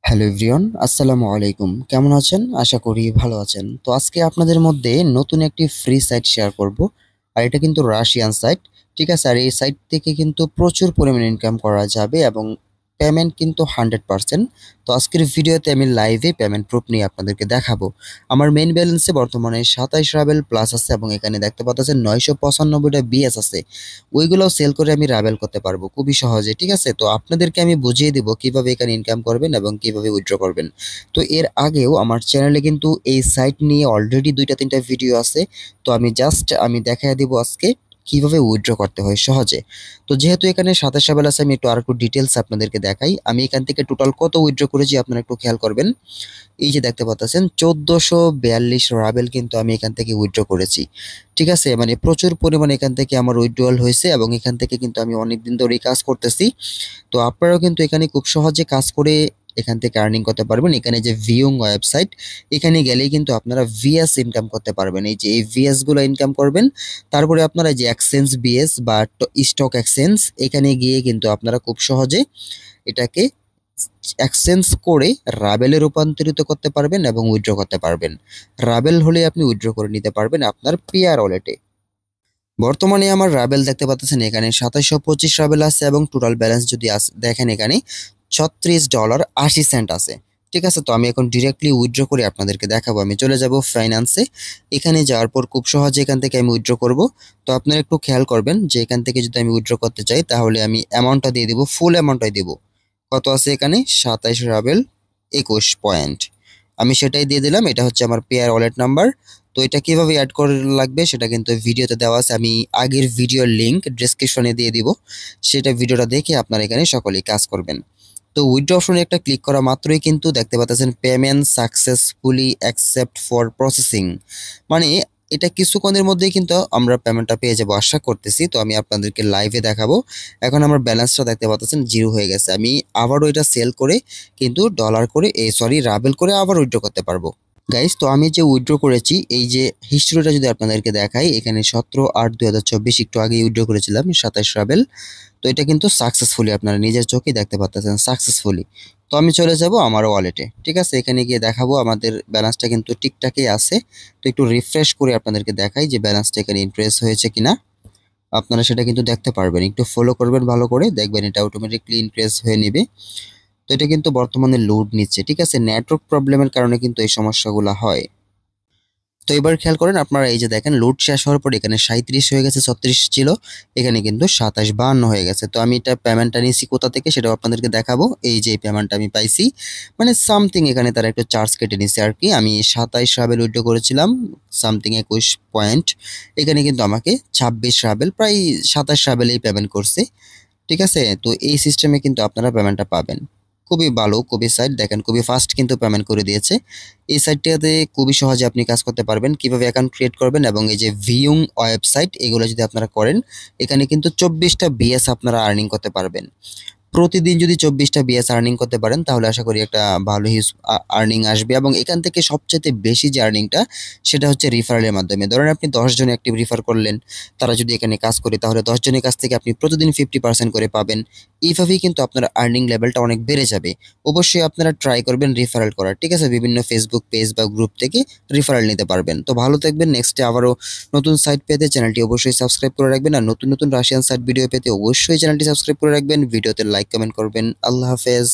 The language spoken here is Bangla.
হ্যালো এভরিওয়ান, আসসালামু আলাইকুম। কেমন আছেন? আশা করি ভালো আছেন। তো আজকে আপনাদের মধ্যে নতুন একটি ফ্রি সাইট শেয়ার করব। আর এটা কিন্তু রাশিয়ান সাইট। ঠিক আছে? আর এই সাইট থেকে কিন্তু প্রচুর পরিমাণে ইনকাম করা যাবে এবং পেমেন্ট কিন্তু 100%। তো আজকের ভিডিওতে আমি লাইভে পেমেন্ট প্রুফ নিয়ে আপনাদেরকে দেখাবো। আমার মেইন ব্যালেন্সে বর্তমানে 27 রাবেল প্লাস আছে এবং এখানে দেখতে পাচ্ছেন 995টা বিএস আছে। ওইগুলোও সেল করে আমি রাবেল করতে পারবো খুবই সহজে। ঠিক আছে? তো আপনাদেরকে আমি বুঝিয়ে দিব কিভাবে এখানে ইনকাম করবেন এবং কিভাবে উইথড্র করবেন। তো এর আগেও আমার চ্যানেলে কিন্তু এই সাইট নিয়ে অলরেডি 2টা 3টা ভিডিও আছে। তো আমি দেখায় দিব আজকে কিভাবে উইথড্র করতে হয় সহজে। তো যেহেতু এখানে 27 বেলা আছে, আমি আরেকটু ডিটেলস আপনাদেরকে দেখাই। আমি এখান থেকে টোটাল কত উইথড্র করেছি আপনারা একটু খেয়াল করবেন। এই যে দেখতে পাচ্ছেন 1442 রাবেল কিন্তু আমি এখান থেকে উইথড্র করেছি। ঠিক আছে? মানে প্রচুর পরিমাণে এখান থেকে আমার উইথড্রয়াল হয়েছে এবং এখান থেকে কিন্তু আমি অনেকদিন ধরেই কাজ করতেছি। তো আপনারাও কিন্তু এখানে খুব সহজে কাজ করে এখান থেকে আর্নিং করতে পারবেন। এখানে যে ভিউং ওয়েবসাইট, এখানে গেলেই কিন্তু আপনারা ভিএস ইনকাম করতে পারবেন। এই যে এই ভিএস গুলো ইনকাম করবেন। তারপরে আপনারা যে এক্সচেঞ্জ বিএস বা স্টক এক্সচেঞ্জ, এখানে গিয়ে কিন্তু আপনারা খুব সহজে এটাকে এক্সচেঞ্জ করে রাবেলে রূপান্তরিত করতে পারবেন এবং উইথড্র করতে পারবেন। রাবেল হলে আপনি উইথড্র করে নিতে পারবেন আপনার পেয়ার ওয়ালেটে। বর্তমানে আমার রাবেল দেখতে পাচ্ছেন এখানে 2725 রাবেল আছে এবং টোটাল ব্যালেন্স যদি দেখেন এখানে $36.80 আছে। ঠিক আছে? তো আমি এখন ডিরেক্টলি উইথড্র করে আপনাদেরকে দেখাবো। আমি চলে যাব ফাইন্যান্সে। এখানে যাওয়ার পর খুব সহজে এখান থেকে আমি উইথড্র করব। তো আপনারা একটু খেয়াল করবেন যে এখান থেকে যদি আমি উইথড্র করতে চাই তাহলে আমি অ্যামাউন্টটা দিয়ে দিব, ফুল অ্যামাউন্টটাই দিব। কত আছে এখানে? 27 রাবেল 21 পয়েন্ট। আমি সেটাই দিয়ে দিলাম। এটা হচ্ছে আমার পেয়ার ওয়ালেট নাম্বার। তো এটা কিভাবে অ্যাড করা লাগবে সেটা কিন্তু ভিডিওতে দেওয়া আছে। আমি আগের ভিডিওর লিংক ডেসক্রিপশনে দিয়ে দিব। সেটা ভিডিওটা দেখে আপনারা এখানে সকলেই কাজ করবেন। তো উইথড্র অপশনে একটা ক্লিক করা মাত্রই কিন্তু দেখতে পাচ্ছেন payment successfully accept for processing. মানে এটা কিছুক্ষণের মধ্যেই কিন্তু আমরা পেমেন্টটা পেয়ে যাবো আশা করতেছি। তো আমি আপনাদেরকে লাইভে দেখাবো। এখন আমার ব্যালেন্সটা দেখতে পাচ্ছেন জিরো হয়ে গেছে। আমি আবারও এটা সেল করে কিন্তু ডলার করে রাবেল করে আবার উইথড্র করতে পারবো। গাইস, তো আমি যে উইথড্র করেছি এই যে হিস্ট্রিটা যদি আপনাদেরকে দেখাই, এখানে 17/8/2024 একটু আগে উইথড্র করেছিলাম 27 রাবেল। তো এটা কিন্তু সাকসেসফুলি আপনারা নিজের চোখেই দেখতে পাচ্ছেন সাকসেসফুলি। তো আমি চলে যাব আমার ওয়ালেটে। ঠিক আছে? এখানে গিয়ে দেখাবো আমাদের ব্যালেন্সটা কিন্তু ঠিকঠাকই আছে। তো একটু রিফ্রেশ করে আপনাদেরকে দেখাই যে ব্যালেন্সটা এখানে ইনক্রিজ হয়েছে কিনা। আপনারা সেটা কিন্তু দেখতে পারবেন। একটু ফলো করবেন ভালো করে, দেখবেন এটা অটোমেটিকলি ইনক্রিজ হয়ে নেবে। তো এটা কিন্তু বর্তমানে লোড নিচ্ছে। ঠিক আছে? নেটওয়ার্ক প্রবলেমের কারণে কিন্তু এই সমস্যাগুলো হয়। তো এবার খেয়াল করেন আপনারা, এই যে দেখেন লোড শেষ হওয়ার পর এখানে 37 হয়ে গেছে, 36 ছিল, এখানে কিন্তু 27-52 হয়ে গেছে। তো আমি এটা পেমেন্টটা নিয়েছি কোথা থেকে সেটাও আপনাদেরকে দেখাবো। এই যে পেমেন্টটা আমি পাইছি, মানে সামথিং এখানে তারা একটু চার্জ কেটে নিছে আর কি। আমি 27 রাবেল উইথড্র করেছিলাম, সামথিং 21 পয়েন্ট। এখানে কিন্তু আমাকে 26 রাবেল, প্রায় 27 রাবেলেই পেমেন্ট করছে। ঠিক আছে? তো এই সিস্টেমে কিন্তু আপনারা পেমেন্টটা পাবেন। খুবই ভালো, খুবই সাইট দেখেন খুবই ফাস্ট কিন্তু পেমেন্ট করে দিয়েছে। এই সাইটটাতে খুবই সহজে আপনি কাজ করতে পারবেন। কিভাবে অ্যাকাউন্ট ক্রিয়েট করবেন এবং এই যে ভিউং ওয়েবসাইট, এগুলো যদি আপনারা করেন, এখানে কিন্তু 24টা বিএস আপনারা আর্নিং করতে পারবেন। প্রতিদিন যদি 24টা বিএস আর্নিং করতে পারেন তাহলে আশা করি একটা ভালো হিউজ আর্নিং আসবে এবং এখান থেকে সবচাইতে বেশি যে আর্নিংটা সেটা হচ্ছে রিফারেলের মাধ্যমে। ধরেন আপনি 10 জন অ্যাক্টিভ রিফার করলেন, তারা যদি এখানে কাজ করে তাহলে 10 জনের কাছ থেকে আপনি প্রতিদিন 50% করে পাবেন। এইভাবেই কিন্তু আপনার আর্নিং লেভেলটা অনেক বেড়ে যাবে। অবশ্যই আপনারা ট্রাই করবেন রিফারেল করার। ঠিক আছে? বিভিন্ন ফেসবুক পেজ বা গ্রুপ থেকে রিফারেল নিতে পারবেন। তো ভালো থাকবেন। নেক্সটে আবারও নতুন সাইট পেতে চ্যানেলটি অবশ্যই সাবস্ক্রাইব করে রাখবেন আর নতুন নতুন রাশিয়ান সাইট ভিডিও পেতে অবশ্যই চ্যানেলটি সাবস্ক্রাইব করে রাখবেন। ভিডিওতে লাইক কমেন্ট করবেন। আল্লাহ হাফেজ।